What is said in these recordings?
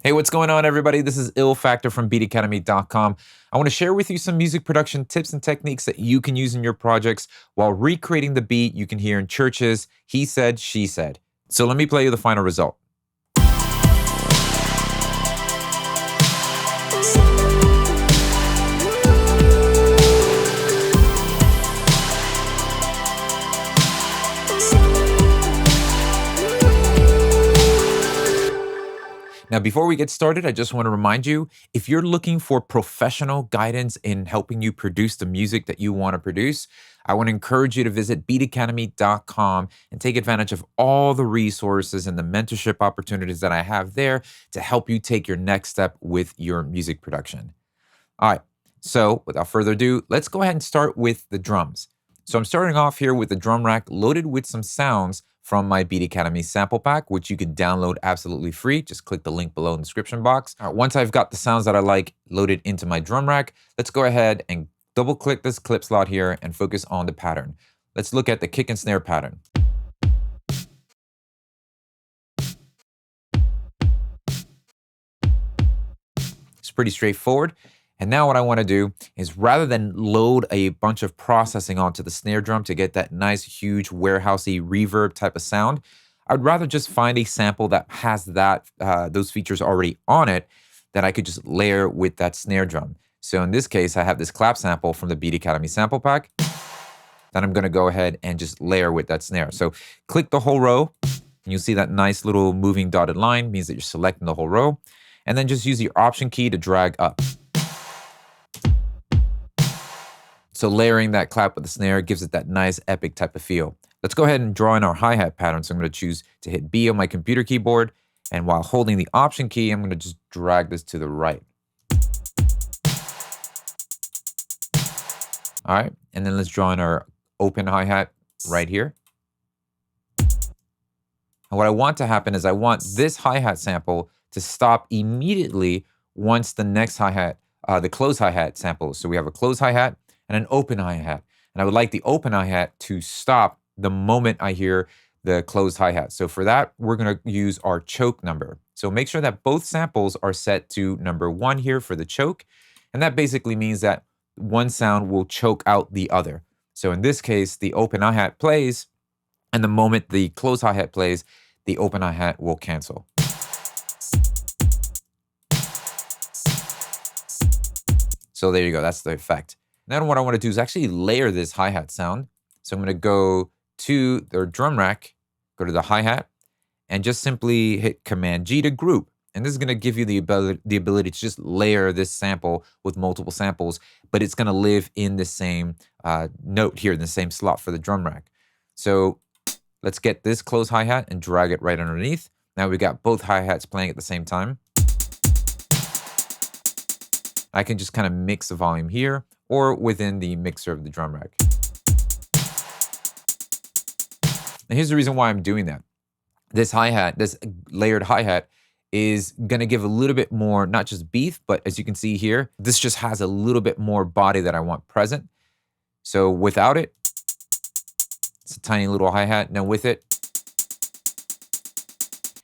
Hey, what's going on, everybody? This is Ill Factor from beatacademy.com. I want to share with you some music production tips and techniques that you can use in your projects while recreating the beat you can hear in CHVRCHES, He Said, She Said. So let me play you the final result. Now, before we get started, I just want to remind you, if you're looking for professional guidance in helping you produce the music that you want to produce, I want to encourage you to visit beatacademy.com and take advantage of all the resources and the mentorship opportunities that I have there to help you take your next step with your music production. All right, so without further ado, let's go ahead and start with the drums. So I'm starting off here with the drum rack loaded with some sounds from my Beat Academy sample pack, which you can download absolutely free. Just click the link below in the description box. All right, once I've got the sounds that I like loaded into my drum rack, let's go ahead and double click this clip slot here and focus on the pattern. Let's look at the kick and snare pattern. It's pretty straightforward. And now what I want to do is, rather than load a bunch of processing onto the snare drum to get that nice, huge, warehousey reverb type of sound, I'd rather just find a sample that has those features already on it that I could just layer with that snare drum. So in this case, I have this clap sample from the Beat Academy sample pack that I'm going to go ahead and just layer with that snare. So click the whole row, and you'll see that nice little moving dotted line means that you're selecting the whole row. And then just use your Option key to drag up. So layering that clap with the snare gives it that nice epic type of feel. Let's go ahead and draw in our hi-hat pattern. So I'm going to choose to hit B on my computer keyboard. And while holding the Option key, I'm going to just drag this to the right. All right. And then let's draw in our open hi-hat right here. And what I want to happen is I want this hi-hat sample to stop immediately once the next hi-hat, the close hi-hat sample. So we have a close hi-hat and an open hi-hat. And I would like the open hi-hat to stop the moment I hear the closed hi-hat. So for that, we're going to use our choke number. So make sure that both samples are set to number 1 here for the choke. And that basically means that one sound will choke out the other. So in this case, the open hi-hat plays, and the moment the closed hi-hat plays, the open hi-hat will cancel. So there you go, that's the effect. Then what I want to do is actually layer this hi-hat sound. So I'm going to go to the drum rack, go to the hi-hat, and just simply hit Command G to group. And this is going to give you the ability to just layer this sample with multiple samples, but it's going to live in the same note here, in the same slot for the drum rack. So let's get this close hi-hat and drag it right underneath. Now we got both hi-hats playing at the same time. I can just kind of mix the volume here or within the mixer of the drum rack. And here's the reason why I'm doing that. This hi-hat, this layered hi-hat, is going to give a little bit more, not just beef, but as you can see here, this just has a little bit more body that I want present. So without it, it's a tiny little hi-hat. Now with it,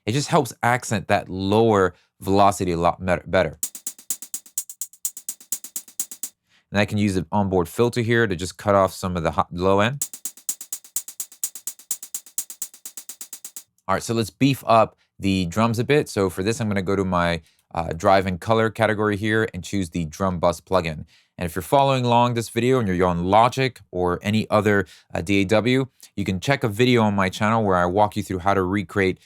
it just helps accent that lower velocity a lot better. And I can use an onboard filter here to just cut off some of the low end. All right, so let's beef up the drums a bit. So for this, I'm going to go to my drive and color category here and choose the drum bus plugin. And if you're following along this video and you're on Logic or any other DAW, you can check a video on my channel where I walk you through how to recreate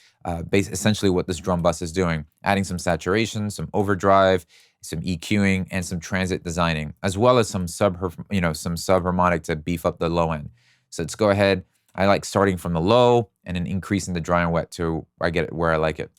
essentially what this drum bus is doing, adding some saturation, some overdrive, some EQing, and some transit designing, as well as some subharmonic to beef up the low end. So let's go ahead. I like starting from the low and then increasing the dry and wet to I get it where I like it.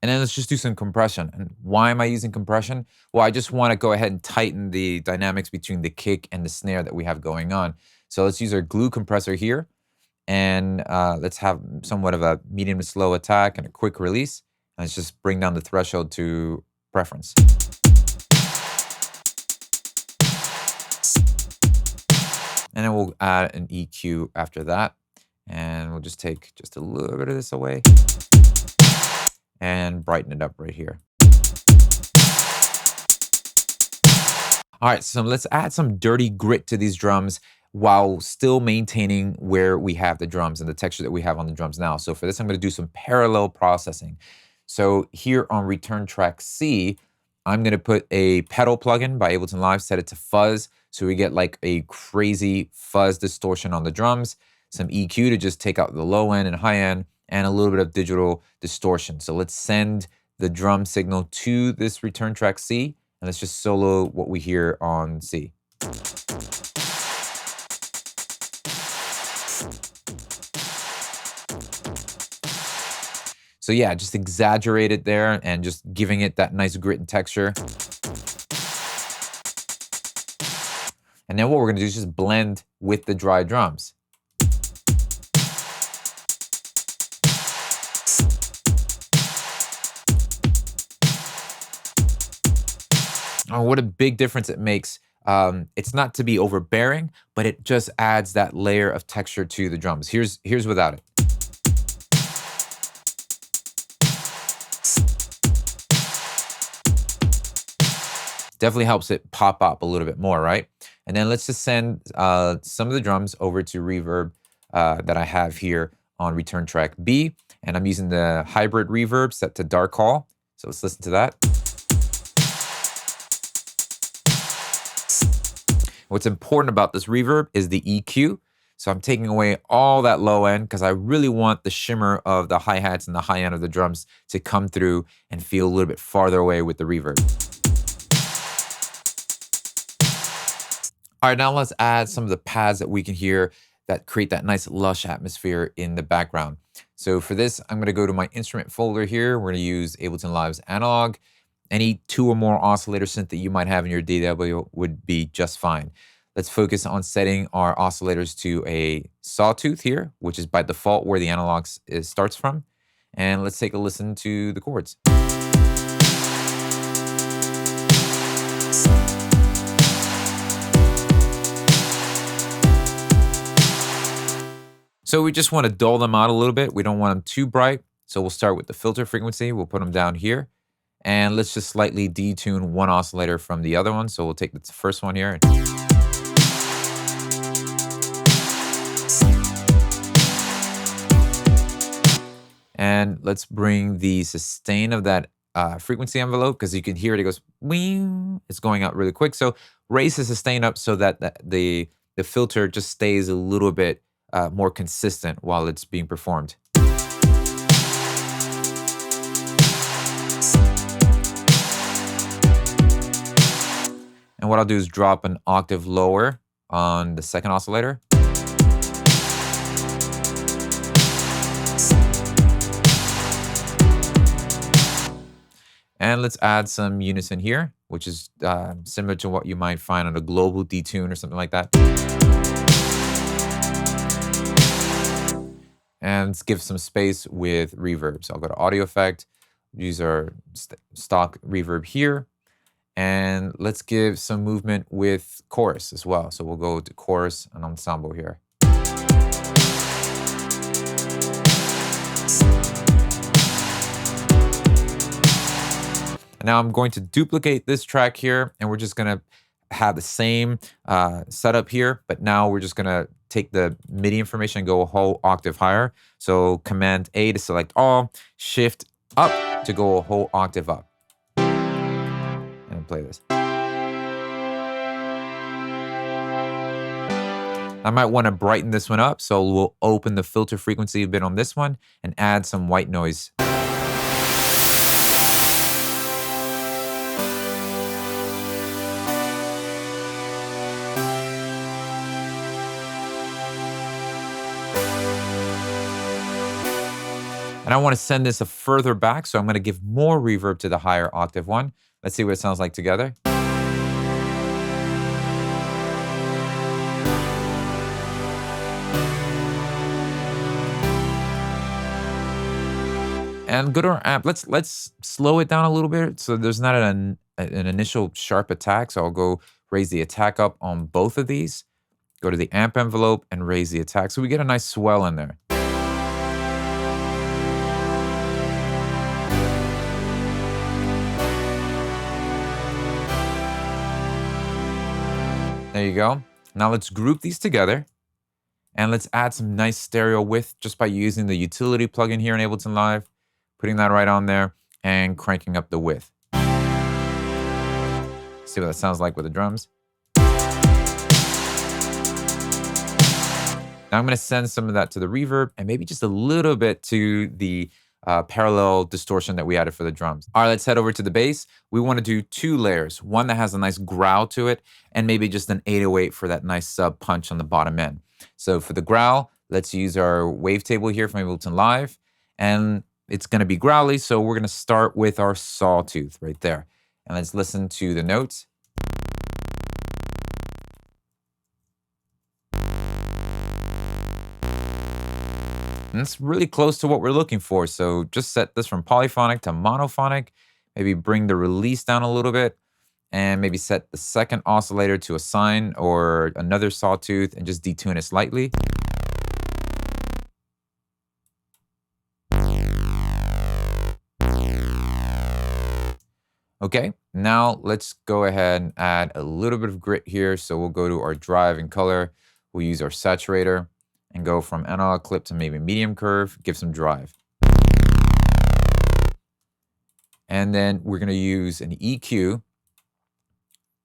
And then let's just do some compression. And why am I using compression? Well, I just want to go ahead and tighten the dynamics between the kick and the snare that we have going on. So let's use our glue compressor here, and let's have somewhat of a medium to slow attack and a quick release. And let's just bring down the threshold to preference. And then we'll add an EQ after that. And we'll just take just a little bit of this away and brighten it up right here. All right, so let's add some dirty grit to these drums while still maintaining where we have the drums and the texture that we have on the drums now. So for this, I'm gonna do some parallel processing. So here on return track C, I'm gonna put a pedal plugin by Ableton Live, set it to fuzz, so we get like a crazy fuzz distortion on the drums, some EQ to just take out the low end and high end, and a little bit of digital distortion. So let's send the drum signal to this return track C, and let's just solo what we hear on C. So yeah, just exaggerate it there and just giving it that nice grit and texture. And then what we're gonna do is just blend with the dry drums. Oh, what a big difference it makes. It's not to be overbearing, but it just adds that layer of texture to the drums. Here's without it. Definitely helps it pop up a little bit more, right? And then let's just send some of the drums over to reverb that I have here on return track B. And I'm using the hybrid reverb set to dark hall. So let's listen to that. What's important about this reverb is the EQ. So I'm taking away all that low end because I really want the shimmer of the hi-hats and the high end of the drums to come through and feel a little bit farther away with the reverb. All right, now let's add some of the pads that we can hear that create that nice lush atmosphere in the background. So for this, I'm gonna go to my instrument folder here. We're gonna use Ableton Live's analog. Any 2 or more oscillator synth that you might have in your DAW would be just fine. Let's focus on setting our oscillators to a sawtooth here, which is by default where the analog starts from. And let's take a listen to the chords. So we just want to dull them out a little bit. We don't want them too bright. So we'll start with the filter frequency. We'll put them down here. And let's just slightly detune one oscillator from the other one. So we'll take the first one here. And let's bring the sustain of that frequency envelope, because you can hear it, it goes, wing. It's going out really quick. So raise the sustain up so that the filter just stays a little bit more consistent while it's being performed. And what I'll do is drop an octave lower on the second oscillator. And let's add some unison here, which is similar to what you might find on a global detune or something like that. And let's give some space with reverb. So I'll go to audio effect, use our stock reverb here. And let's give some movement with chorus as well. So we'll go to chorus and ensemble here. Now I'm going to duplicate this track here, and we're just gonna have the same setup here, but now we're just gonna take the MIDI information and go a whole octave higher. So Command A to select all, Shift up to go a whole octave up. And play this. I might want to brighten this one up, so we'll open the filter frequency a bit on this one and add some white noise. And I want to send this a further back, so I'm going to give more reverb to the higher octave one. Let's see what it sounds like together. And go to our amp. Let's slow it down a little bit so there's not an initial sharp attack. So I'll go raise the attack up on both of these. Go to the amp envelope and raise the attack. So we get a nice swell in there. There you go. Now let's group these together and let's add some nice stereo width just by using the utility plugin here in Ableton Live, putting that right on there and cranking up the width. See what that sounds like with the drums. Now I'm going to send some of that to the reverb and maybe just a little bit to the parallel distortion that we added for the drums. All right, let's head over to the bass. We want to do 2 layers, one that has a nice growl to it, and maybe just an 808 for that nice sub punch on the bottom end. So for the growl, let's use our wavetable here from Ableton Live, and it's going to be growly, so we're going to start with our sawtooth right there. And let's listen to the notes. And it's really close to what we're looking for. So just set this from polyphonic to monophonic. Maybe bring the release down a little bit. And maybe set the second oscillator to a sine or another sawtooth and just detune it slightly. Okay, now let's go ahead and add a little bit of grit here. So we'll go to our drive and color. We'll use our saturator and go from analog clip to maybe medium curve, give some drive. And then we're going to use an EQ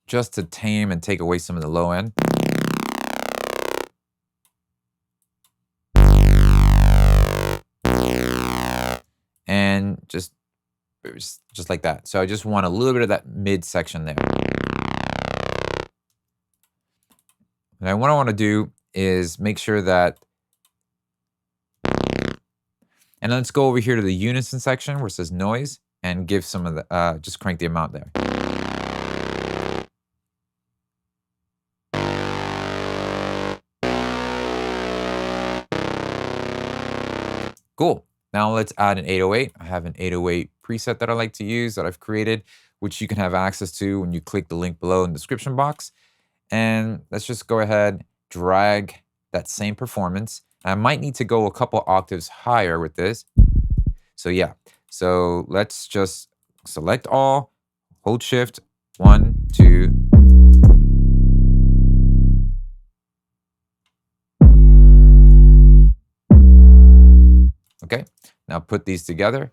just to tame and take away some of the low end. And just like that. So I just want a little bit of that mid section there. And what I want to do is make sure that, and let's go over here to the unison section where it says noise and give some of the, just crank the amount there. Cool. Now let's add an 808. I have an 808 preset that I like to use that I've created, which you can have access to when you click the link below in the description box. And let's just go ahead, drag that same performance. I might need to go a couple octaves higher with this. So yeah, so let's just select all, hold shift, 1, 2. Okay, now put these together.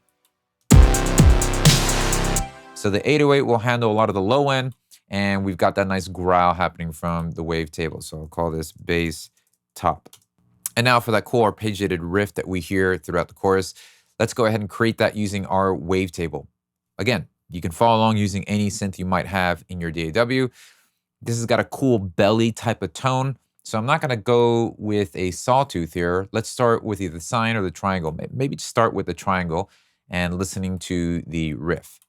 So the 808 will handle a lot of the low end, and we've got that nice growl happening from the wavetable. So I'll call this bass top. And now for that cool arpeggiated riff that we hear throughout the chorus, let's go ahead and create that using our wavetable. Again, you can follow along using any synth you might have in your DAW. This has got a cool belly type of tone. So I'm not going to go with a sawtooth here. Let's start with either the sine or the triangle. Maybe just start with the triangle and listening to the riff.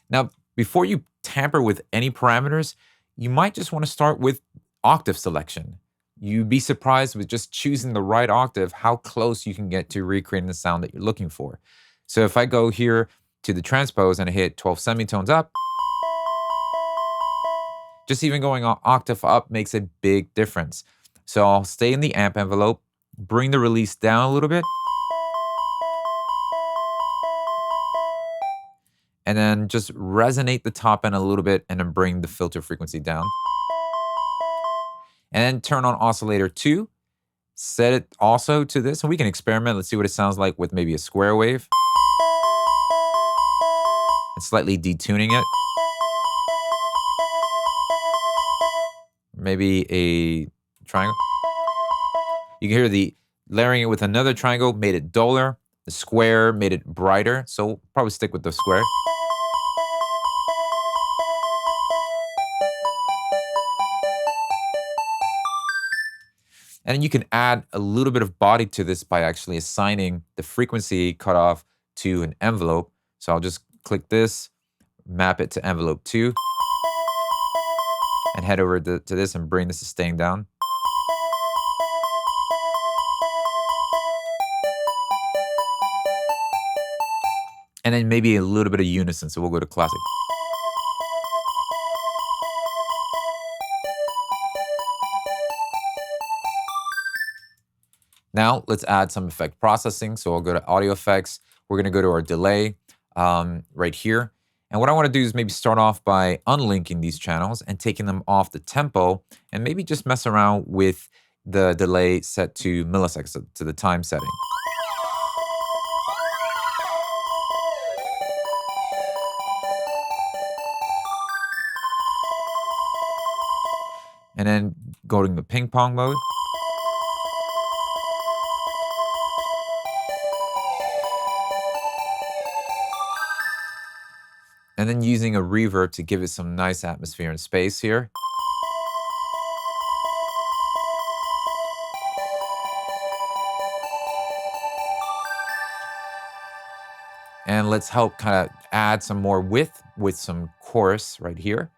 Now, before you tamper with any parameters, you might just want to start with octave selection. You'd be surprised with just choosing the right octave, how close you can get to recreating the sound that you're looking for. So if I go here to the transpose and I hit 12 semitones up, just even going an octave up makes a big difference. So I'll stay in the amp envelope, bring the release down a little bit, and then just resonate the top end a little bit and then bring the filter frequency down. And then turn on oscillator 2, set it also to this, and we can experiment. Let's see what it sounds like with maybe a square wave. And slightly detuning it. Maybe a triangle. You can hear the layering it with another triangle made it duller. The square made it brighter. So we'll probably stick with the square. And you can add a little bit of body to this by actually assigning the frequency cutoff to an envelope. So I'll just click this, map it to envelope 2. and head over to this and bring the sustain down. And then maybe a little bit of unison, so we'll go to classic. Now let's add some effect processing. So I'll go to audio effects. We're gonna go to our delay right here. And what I wanna do is maybe start off by unlinking these channels and taking them off the tempo and maybe just mess around with the delay set to milliseconds, so to the time setting. And then going to ping pong mode. And then using a reverb to give it some nice atmosphere and space here. And let's help kind of add some more width with some chorus right here.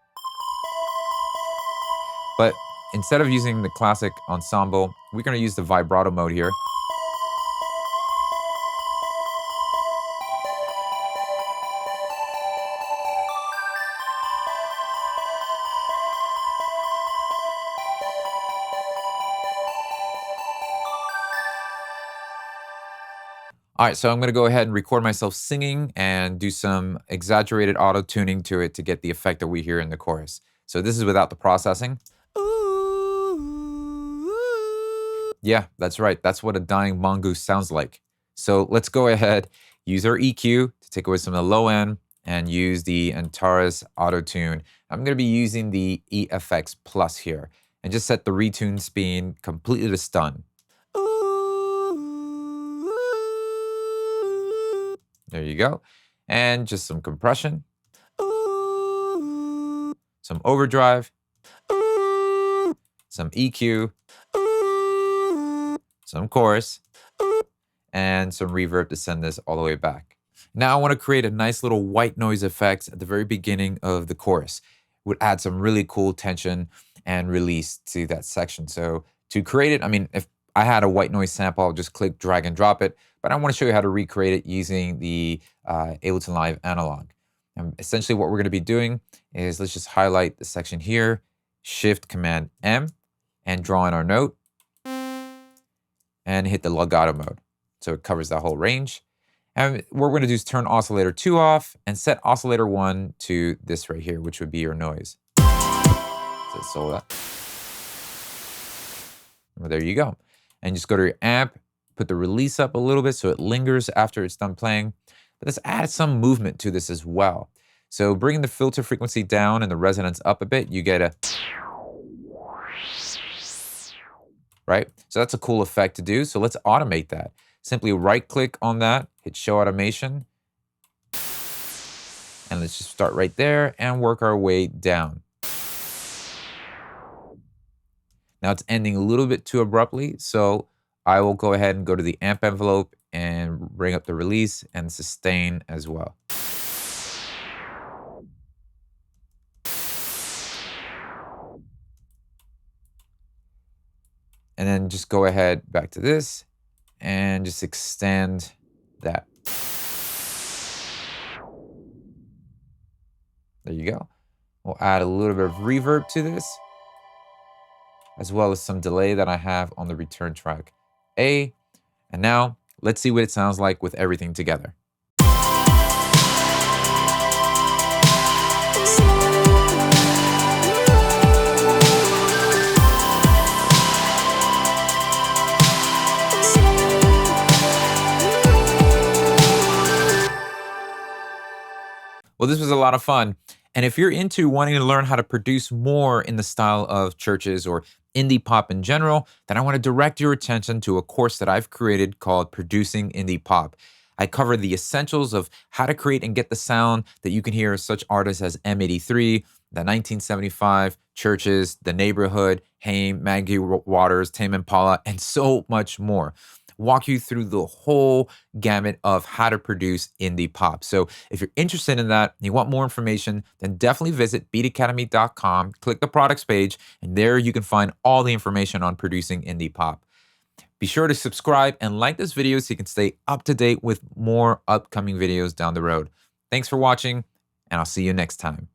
But instead of using the classic ensemble, we're gonna use the vibrato mode here. All right, so I'm gonna go ahead and record myself singing and do some exaggerated auto tuning to it to get the effect that we hear in the chorus. So this is without the processing. Yeah, that's right. That's what a dying mongoose sounds like. So let's go ahead, use our EQ to take away some of the low end and use the Antares auto tune. I'm gonna be using the EFX Plus here and just set the retune speed completely to stun. There you go. And just some compression, some overdrive, some EQ, some chorus, and some reverb to send this all the way back. Now I want to create a nice little white noise effect at the very beginning of the chorus. Would add some really cool tension and release to that section. So to create it, I mean, if I had a white noise sample, I'll just click, drag and drop it. But I want to show you how to recreate it using the Ableton Live analog. And essentially what we're going to be doing is let's just highlight the section here, Shift Command M, and draw in our note, and hit the legato mode. So it covers that whole range. And what we're going to do is turn oscillator 2 off and set oscillator 1 to this right here, which would be your noise. So that. Well, there you go. And just go to your amp, put the release up a little bit so it lingers after it's done playing. But let's add some movement to this as well. So bringing the filter frequency down and the resonance up a bit, you get a, right? So that's a cool effect to do. So let's automate that. Simply right click on that, hit show automation. And let's just start right there and work our way down. Now it's ending a little bit too abruptly, so I will go ahead and go to the amp envelope and bring up the release and sustain as well. And then just go ahead back to this and just extend that. There you go. We'll add a little bit of reverb to this, as well as some delay that I have on the return track A. And now let's see what it sounds like with everything together. Well, this was a lot of fun. And if you're into wanting to learn how to produce more in the style of CHVRCHES or indie pop in general, then I want to direct your attention to a course that I've created called Producing Indie Pop. I cover the essentials of how to create and get the sound that you can hear such artists as M83, the 1975, CHVRCHES, The Neighborhood, Haim, Maggie Waters, Tame Impala, and so much more. walk you through the whole gamut of how to produce indie pop. So if you're interested in that, and you want more information, then definitely visit beatacademy.com, click the products page, and there you can find all the information on producing indie pop. Be sure to subscribe and like this video so you can stay up to date with more upcoming videos down the road. Thanks for watching, and I'll see you next time.